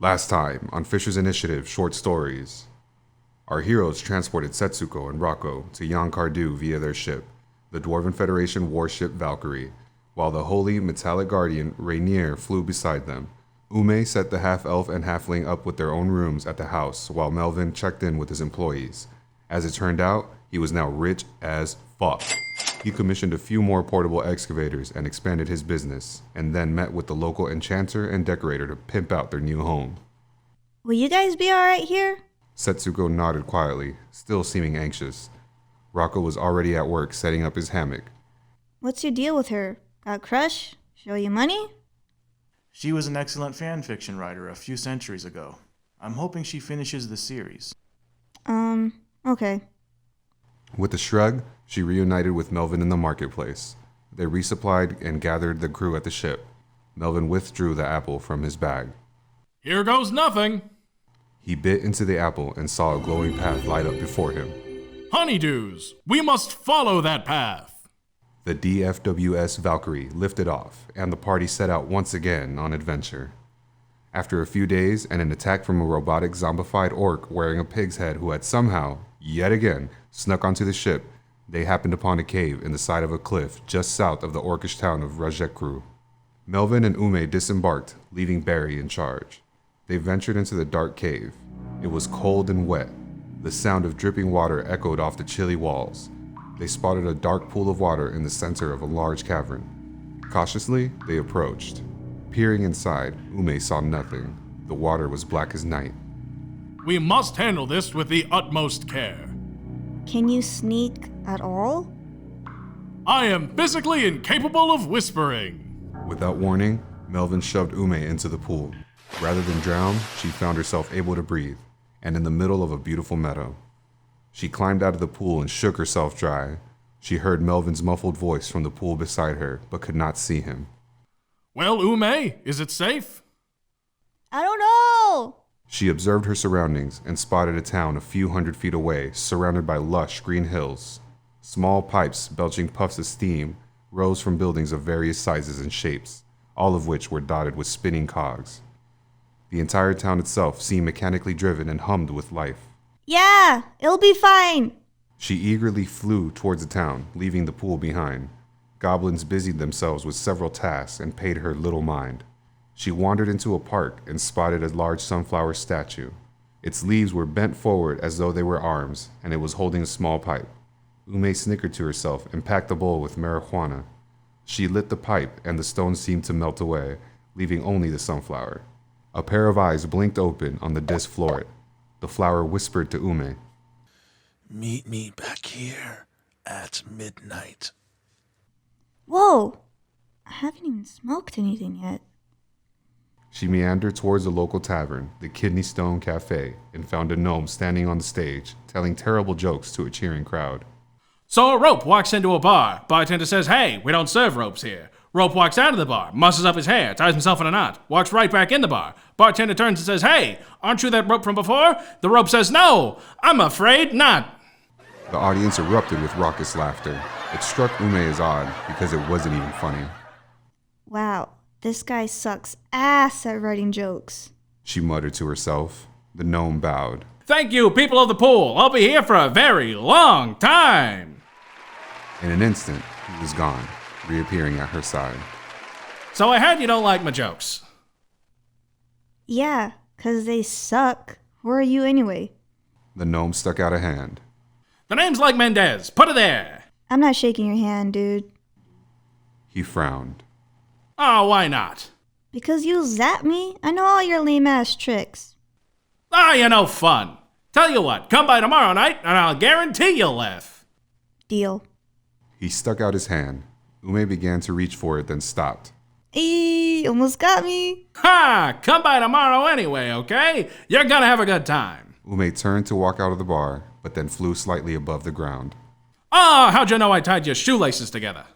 Last time on Fissure's Initiative Short Stories, our heroes transported Setsuko and Rocco to Yankardu via their ship, the Dwarven Federation warship Valkyrie, while the holy metallic guardian Rainier flew beside them. Ume set the half-elf and halfling up with their own rooms at the house while Melvin checked in with his employees. As it turned out, he was now rich as fuck. He commissioned a few more portable excavators and expanded his business, and then met with the local enchanter and decorator to pimp out their new home. Will you guys be alright here? Setsuko nodded quietly, still seeming anxious. Rocco was already at work setting up his hammock. What's your deal with her? Got a crush? Show you money? She was an excellent fan fiction writer a few centuries ago. I'm hoping she finishes the series. Okay. With a shrug, she reunited with Melvin in the marketplace. They resupplied and gathered the crew at the ship. Melvin withdrew the apple from his bag. Here goes nothing. He bit into the apple and saw a glowing path light up before him. Honeydews, we must follow that path. The DFWS Valkyrie lifted off, and the party set out once again on adventure. After a few days and an attack from a robotic zombified orc wearing a pig's head who had somehow, yet again, snuck onto the ship, they happened upon a cave in the side of a cliff just south of the orcish town of Rajekru. Melvin and Ume disembarked, leaving Barry in charge. They ventured into the dark cave. It was cold and wet. The sound of dripping water echoed off the chilly walls. They spotted a dark pool of water in the center of a large cavern. Cautiously, they approached. Peering inside, Ume saw nothing. The water was black as night. We must handle this with the utmost care. Can you sneak at all? I am physically incapable of whispering. Without warning, Melvin shoved Ume into the pool. Rather than drown, she found herself able to breathe, and in the middle of a beautiful meadow. She climbed out of the pool and shook herself dry. She heard Melvin's muffled voice from the pool beside her, but could not see him. Well, Ume, is it safe? I don't know! She observed her surroundings and spotted a town a few hundred feet away, surrounded by lush green hills. Small pipes belching puffs of steam rose from buildings of various sizes and shapes, all of which were dotted with spinning cogs. The entire town itself seemed mechanically driven and hummed with life. Yeah, it'll be fine. She eagerly flew towards the town, leaving the pool behind. Goblins busied themselves with several tasks and paid her little mind. She wandered into a park and spotted a large sunflower statue. Its leaves were bent forward as though they were arms, and it was holding a small pipe. Ume snickered to herself and packed the bowl with marijuana. She lit the pipe, and the stone seemed to melt away, leaving only the sunflower. A pair of eyes blinked open on the disc floor. The flower whispered to Ume. Meet me back here at midnight. Whoa! I haven't even smoked anything yet. She meandered towards the local tavern, the Kidney Stone Cafe, and found a gnome standing on the stage, telling terrible jokes to a cheering crowd. So a rope walks into a bar. Bartender says, "Hey, we don't serve ropes here." Rope walks out of the bar, musses up his hair, ties himself in a knot, walks right back in the bar. Bartender turns and says, "Hey, aren't you that rope from before?" The rope says, "No, I'm afraid not." The audience erupted with raucous laughter. It struck Ume as odd because it wasn't even funny. Wow, this guy sucks ass at writing jokes. She muttered to herself. The gnome bowed. Thank you, people of the pool. I'll be here for a very long time. In an instant, he was gone, reappearing at her side. So I heard you don't like my jokes. Yeah, 'cause they suck. Who are you anyway? The gnome stuck out a hand. The name's Lykmandes. Put it there. I'm not shaking your hand, dude. He frowned. Oh, why not? Because you zap me? I know all your lame-ass tricks. Ah, you're no fun. Tell you what, come by tomorrow night and I'll guarantee you'll laugh. Deal. He stuck out his hand. Ume began to reach for it, then stopped. Eee, almost got me. Ha! Come by tomorrow anyway, okay? You're gonna have a good time. Ume turned to walk out of the bar, but then flew slightly above the ground. Oh, how'd you know I tied your shoelaces together?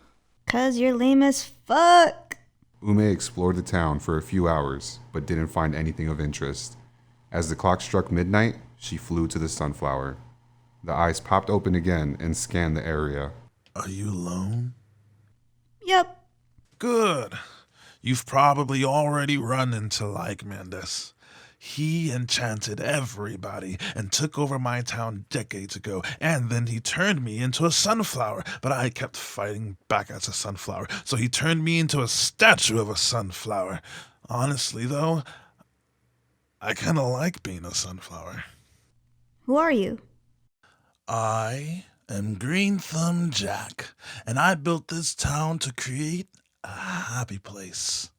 'Cause you're lame as fuck. Ume explored the town for a few hours, but didn't find anything of interest. As the clock struck midnight, she flew to the sunflower. The eyes popped open again and scanned the area. Are you alone? Yep. Good. You've probably already run into Lykmandes. He enchanted everybody and took over my town decades ago, and then he turned me into a sunflower, but I kept fighting back as a sunflower, so he turned me into a statue of a sunflower. Honestly, though, I kinda like being a sunflower. Who are you? I am Green Thumb Jack, and I built this town to create a happy place.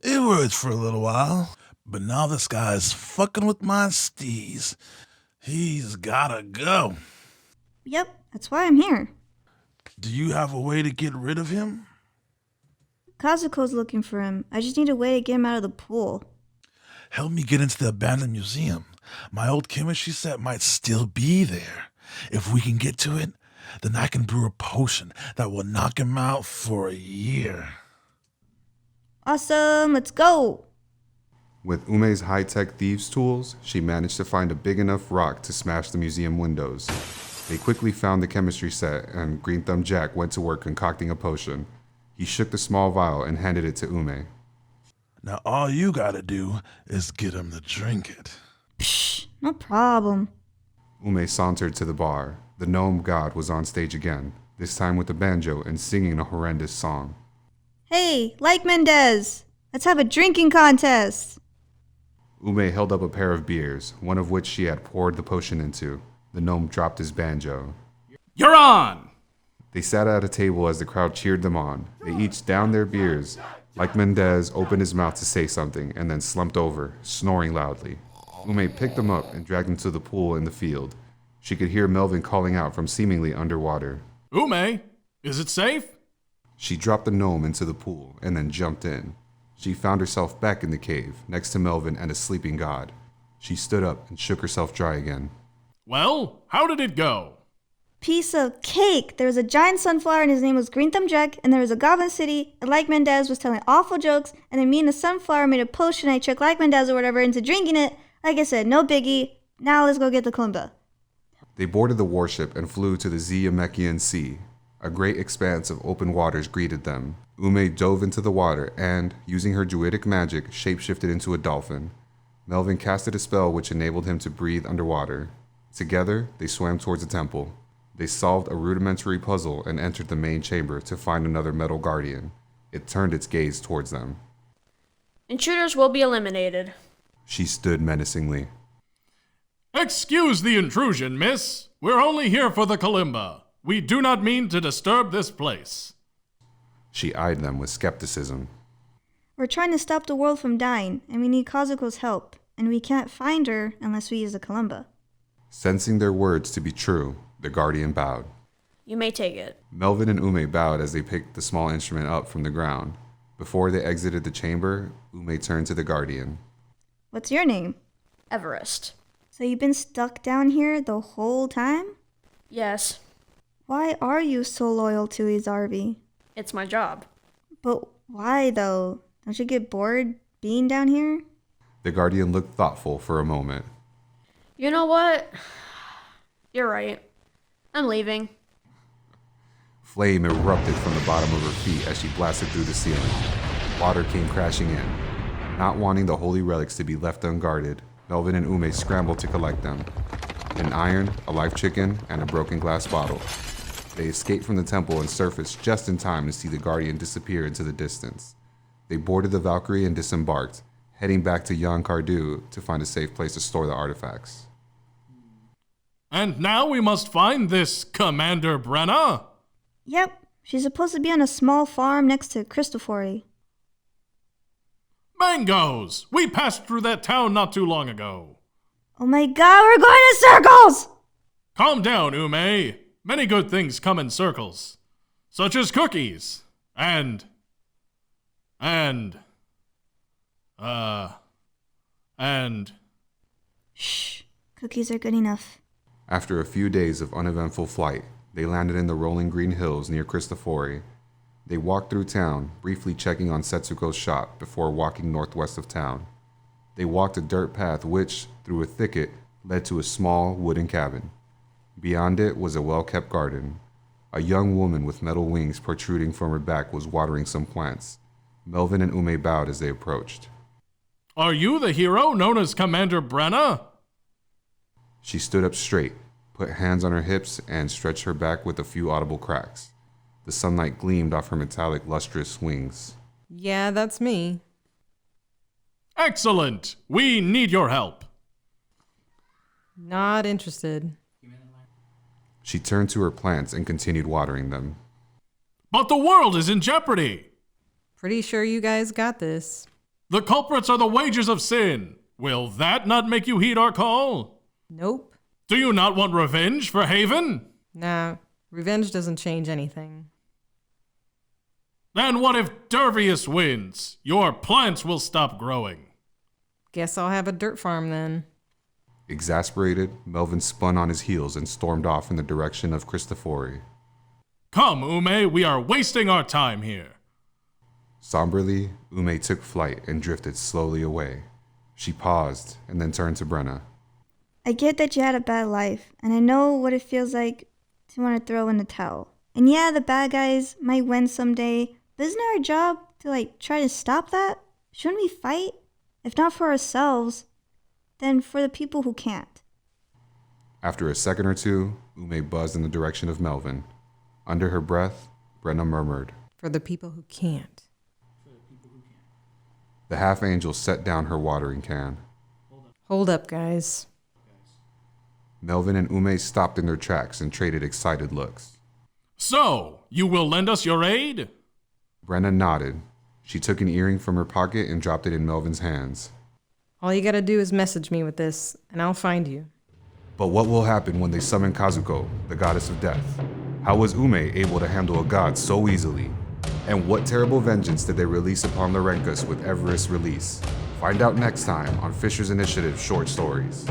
It worked for a little while, but now this guy's fucking with my steez. He's gotta go. Yep, that's why I'm here. Do you have a way to get rid of him? Kazuko's looking for him. I just need a way to get him out of the pool. Help me get into the abandoned museum. My old chemistry set might still be there. If we can get to it, then I can brew a potion that will knock him out for a year. Awesome, let's go! With Ume's high-tech thieves' tools, she managed to find a big enough rock to smash the museum windows. They quickly found the chemistry set, and Green Thumb Jack went to work concocting a potion. He shook the small vial and handed it to Ume. Now all you gotta do is get him to drink it. Psh, no problem. Ume sauntered to the bar. The gnome god was on stage again, this time with a banjo and singing a horrendous song. Hey, Lykmandes! Let's have a drinking contest! Ume held up a pair of beers, one of which she had poured the potion into. The gnome dropped his banjo. You're on! They sat at a table as the crowd cheered them on. They each downed their beers. Lykmandes opened his mouth to say something and then slumped over, snoring loudly. Ume picked him up and dragged him to the pool in the field. She could hear Melvin calling out from seemingly underwater. Ume, is it safe? She dropped the gnome into the pool and then jumped in. She found herself back in the cave, next to Melvin and a sleeping god. She stood up and shook herself dry again. Well, how did it go? Piece of cake! There was a giant sunflower and his name was Green Thumb Jack, and there was a goblin city, and Lykmandes was telling awful jokes, and then me and the sunflower made a potion. I tricked Lykmandes or whatever into drinking it. Like I said, no biggie. Now let's go get the Kalimba. They boarded the warship and flew to the Zeamekian Sea. A great expanse of open waters greeted them. Ume dove into the water and, using her druidic magic, shapeshifted into a dolphin. Melvin casted a spell which enabled him to breathe underwater. Together, they swam towards the temple. They solved a rudimentary puzzle and entered the main chamber to find another metal guardian. It turned its gaze towards them. Intruders will be eliminated. She stood menacingly. Excuse the intrusion, miss. We're only here for the Kalimba. We do not mean to disturb this place. She eyed them with skepticism. We're trying to stop the world from dying, and we need Kazuko's help, and we can't find her unless we use the Kalimba. Sensing their words to be true, the guardian bowed. You may take it. Melvin and Ume bowed as they picked the small instrument up from the ground. Before they exited the chamber, Ume turned to the guardian. What's your name? Everest. So you've been stuck down here the whole time? Yes, Why are you so loyal to Izarbi? it's my job. But why though? Don't you get bored being down here? The guardian looked thoughtful for a moment. You know what? You're right. I'm leaving. Flame erupted from the bottom of her feet as she blasted through the ceiling. Water came crashing in. Not wanting the holy relics to be left unguarded, Melvin and Ume scrambled to collect them. An iron, a live chicken, and a broken glass bottle. They escaped from the temple and surfaced just in time to see the guardian disappear into the distance. They boarded the Valkyrie and disembarked, heading back to Jan Cardu to find a safe place to store the artifacts. And now we must find this Commander Brenna. Yep, she's supposed to be on a small farm next to Cristofori. Mangoes! We passed through that town not too long ago. Oh my god, we're going in circles! Calm down, Ume. Many good things come in circles. Such as cookies. And... Shh, cookies are good enough. After a few days of uneventful flight, they landed in the rolling green hills near Cristofori. They walked through town, briefly checking on Setsuko's shop before walking northwest of town. They walked a dirt path which, through a thicket, led to a small wooden cabin. Beyond it was a well-kept garden. A young woman with metal wings protruding from her back was watering some plants. Melvin and Ume bowed as they approached. Are you the hero known as Commander Brenna? She stood up straight, put hands on her hips, and stretched her back with a few audible cracks. The sunlight gleamed off her metallic, lustrous wings. Yeah, that's me. Excellent! We need your help. Not interested. She turned to her plants and continued watering them. But the world is in jeopardy! Pretty sure you guys got this. The culprits are the wages of sin. Will that not make you heed our call? Nope. Do you not want revenge for Haven? Nah, revenge doesn't change anything. Then what if Dervius wins? Your plants will stop growing. Guess I'll have a dirt farm then. Exasperated, Melvin spun on his heels and stormed off in the direction of Cristofori. Come, Ume, we are wasting our time here. Somberly, Ume took flight and drifted slowly away. She paused and then turned to Brenna. I get that you had a bad life, and I know what it feels like to want to throw in the towel. And yeah, the bad guys might win someday, but isn't our job to try to stop that? Shouldn't we fight? If not for ourselves, then for the people who can't. After a second or two, Ume buzzed in the direction of Melvin. Under her breath, Brenna murmured. For the people who can't. The half-angel set down her watering can. Hold up, guys. Melvin and Ume stopped in their tracks and traded excited looks. So, you will lend us your aid? Brenna nodded. She took an earring from her pocket and dropped it in Melvin's hands. All you gotta do is message me with this, and I'll find you. But what will happen when they summon Kazuko, the goddess of death? How was Ume able to handle a god so easily? And what terrible vengeance did they release upon the Renkas with Everest's release? Find out next time on Fissure's Initiative Short Stories.